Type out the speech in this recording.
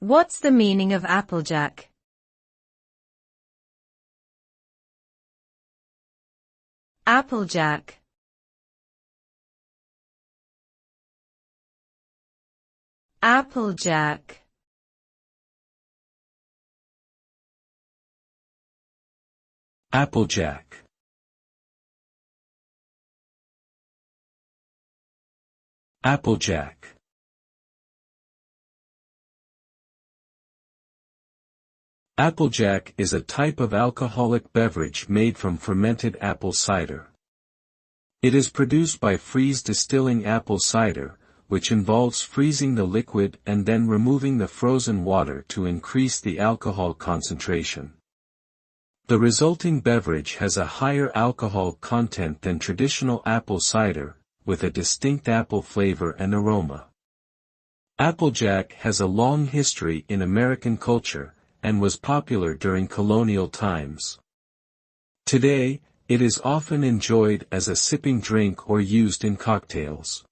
What's the meaning of applejack? Applejack. Applejack. Applejack. Applejack. Applejack is a type of alcoholic beverage made from fermented apple cider. It is produced by freeze distilling apple cider, which involves freezing the liquid and then removing the frozen water to increase the alcohol concentration. The resulting beverage has a higher alcohol content than traditional apple cider, with a distinct apple flavor and aroma. Applejack has a long history in American culture, and was popular during colonial times. Today, it is often enjoyed as a sipping drink or used in cocktails.